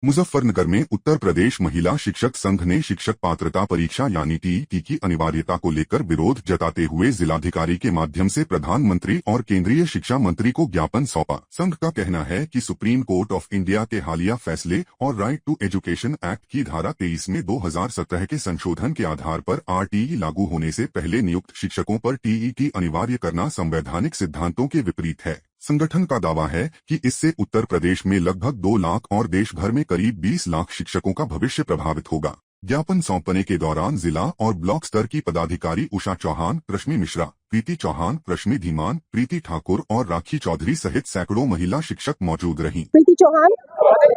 मुजफ्फरनगर में उत्तर प्रदेश महिला शिक्षक संघ ने शिक्षक पात्रता परीक्षा यानी टीईटी की अनिवार्यता को लेकर विरोध जताते हुए जिलाधिकारी के माध्यम से प्रधानमंत्री और केंद्रीय शिक्षा मंत्री को ज्ञापन सौंपा। संघ का कहना है कि सुप्रीम कोर्ट ऑफ इंडिया के हालिया फैसले और राइट टू एजुकेशन एक्ट की धारा 23 में 2017 के संशोधन के आधार पर आरटीई लागू होने से पहले नियुक्त शिक्षकों पर टीईटी अनिवार्य करना संवैधानिक सिद्धांतों के विपरीत है। संगठन का दावा है कि इससे उत्तर प्रदेश में लगभग 2 लाख और देश भर में करीब 20 लाख शिक्षकों का भविष्य प्रभावित होगा। ज्ञापन सौंपने के दौरान जिला और ब्लॉक स्तर की पदाधिकारी उषा चौहान, रश्मि मिश्रा, प्रीति चौहान, रश्मि धीमान, प्रीति ठाकुर और राखी चौधरी सहित सैकड़ों महिला शिक्षक मौजूद रहीं। प्रीति चौहान,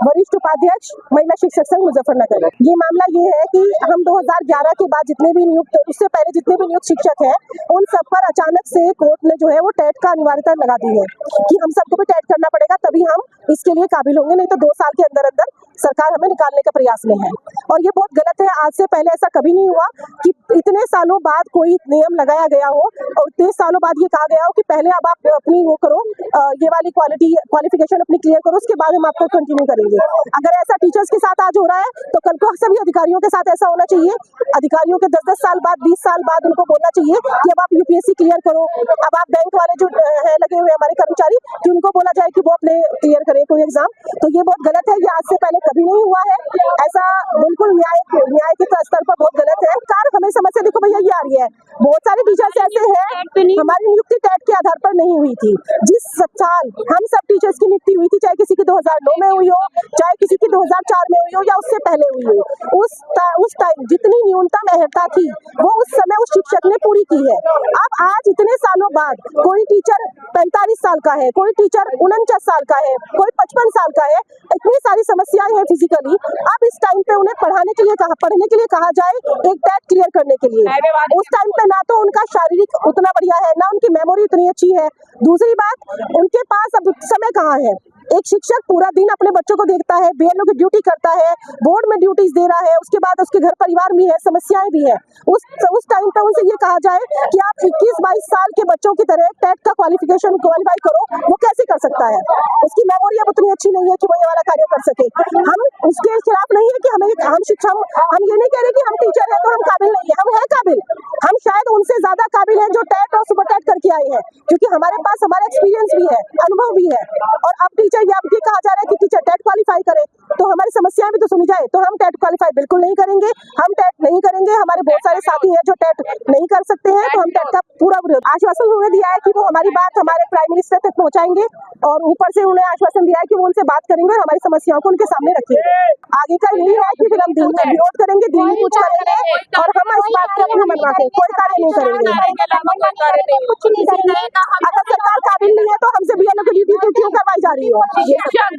वरिष्ठ उपाध्यक्ष महिला शिक्षक संघ मुजफ्फरनगर। ये मामला ये है कि हम 2011 के बाद जितने भी नियुक्त, उससे पहले जितने भी नियुक्त शिक्षक हैं, उन सब पर अचानक से कोर्ट ने जो है वो टेट का अनिवार्यता लगा दी है कि हम सबको भी टेट करना पड़ेगा, तभी हम इसके लिए काबिल होंगे, नहीं तो 2 साल के अंदर अंदर सरकार हमें निकालने का प्रयास में है। और ये बहुत गलत है। आज से पहले ऐसा कभी नहीं हुआ कि इतने सालों बाद कोई नियम लगाया गया हो और 23 सालों बाद ये कहा गया हो कि पहले अब आप अपनी वो करो, ये वाली क्वालिफिकेशन अपनी क्लियर करो, उसके बाद हम आपको कंटिन्यू करेंगे। अगर ऐसा टीचर्स के साथ आज हो रहा है तो कल को सभी अधिकारियों के साथ ऐसा होना चाहिए। अधिकारियों के 10-10 साल बाद, 20 साल बाद उनको बोलना चाहिए कि अब आप यूपीएससी क्लियर करो। अब आप बैंक वाले जो है लगे हुए हमारे कर्मचारी, कि उनको बोला जाए कि वो अपने क्लियर करें कोई एग्जाम। तो ये बहुत गलत है। ये आज से पहले कभी नहीं हुआ है। ऐसा बिल्कुल न्याय के स्तर पर बहुत गलत है। कार हमें समस्या देखो भैया ये आ रही है, बहुत सारे टीचर्स ऐसे हैं हमारी नियुक्ति टेट के आधार पर नहीं हुई थी। जिस साल हम सब टीचर्स की नियुक्ति हुई थी, चाहे किसी की 2009 में हुई हो, चाहे किसी की 2004 में हुई हो या उससे पहले हुई हो, उस टाइम जितनी न्यूनतम अर्हता थी वो उस समय उस शिक्षक ने पूरी की है। अब आज इतने सालों बाद कोई टीचर 45 साल का है, कोई टीचर 49 साल का है, कोई 55 साल का है, इतनी सारी समस्याएं हैं फिजिकली। अब इस टाइम पे उन्हें पढ़ने के लिए कहा जाए एक टेट क्लियर करने के लिए, उस टाइम पे ना तो उनका शारीरिक उतना बढ़िया है, ना उनकी मेमोरी उतनी अच्छी है। दूसरी बात, उनके पास अब समय कहाँ है। एक शिक्षक पूरा दिन अपने बच्चों को देखता है, बीएलओ की ड्यूटी करता है, बोर्ड में ड्यूटीज दे रहा है, उसके बाद उसके घर परिवार भी है, समस्याएं भी है। उस टाइम पे उनसे ये कहा जाए कि आप 21-22 साल के बच्चों की तरह टेट का क्वालिफाई करो, वो कैसे कर सकता है। उसकी मेमोरी अब उतनी अच्छी नहीं है कि वो ये वाला कार्य कर सके। हम उसके खिलाफ नहीं है कि हम ये नहीं कह रहे कि हम टीचर है तो हम काबिल नहीं है, हम है काबिल। हम शायद उनसे ज्यादा काबिल हैं जो टेट और सुपर टेट करके आए हैं, क्योंकि हमारे पास हमारा एक्सपीरियंस भी है, अनुभव भी है। और अब टीचर ये कहा जा रहा है कि टीचर टेट क्वालिफाई करे, तो हमारी समस्याएं भी तो सुनी जाए। तो हम टेट क्वालिफाई बिल्कुल नहीं करेंगे, हम टेट नहीं करेंगे। हमारे बहुत सारे साथी हैं जो टेट नहीं कर सकते हैं, तो हम टेट का पूरा आश्वासन उन्होंने दिया है कि वो हमारी बात हमारे प्राइम मिनिस्टर तक पहुंचाएंगे, और ऊपर से उन्होंने आश्वासन दिया है कि वो उनसे बात करेंगे और हमारी समस्याओं को उनके सामने रखेंगे। आगे का यही है कि फिर हम दिल्ली में विरोध करेंगे, दिल्ली कुछ करेंगे, और हम इस बात को अपनी मनवा के कोई कार्य नहीं करेंगे। अगर सरकार काबिल नहीं है तो हमसे बीएलओ की ड्यूटी क्यों करवाई जा रही है।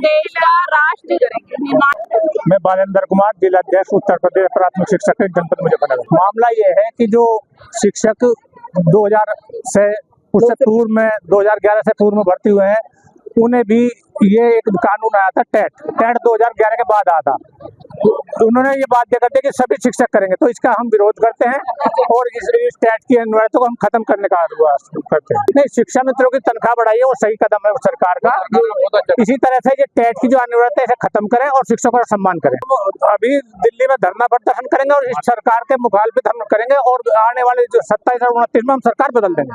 देश का राष्ट्र करेंगे। मैं बालेंद्र कुमार, जिला अध्यक्ष उत्तर प्रदेश प्राथमिक शिक्षक जनपद मुजफ्फरनगर। मामला ये है कि जो शिक्षक 2000 से उससे पूर्व में 2011 से पूर्व में भर्ती हुए हैं, उन्हें भी ये एक कानून आया था टेट 2011 के बाद आया था। उन्होंने ये बात दिया करते कि सभी शिक्षक करेंगे, तो इसका हम विरोध करते हैं और इस टेट की अनिवार्यता को हम खत्म करने का प्रयास करते हैं। नहीं, शिक्षा मित्रों की तनख्वाह बढ़ाई है, वो सही कदम है सरकार का। इसी तरह से ये टेट की जो अनिवार्यता है इसे खत्म करें और शिक्षकों का सम्मान करें। अभी दिल्ली में धरना प्रदर्शन करेंगे और इस सरकार के मुखालिफ हम करेंगे, और आने वाले जो 27 और 29 में हम सरकार बदल देंगे।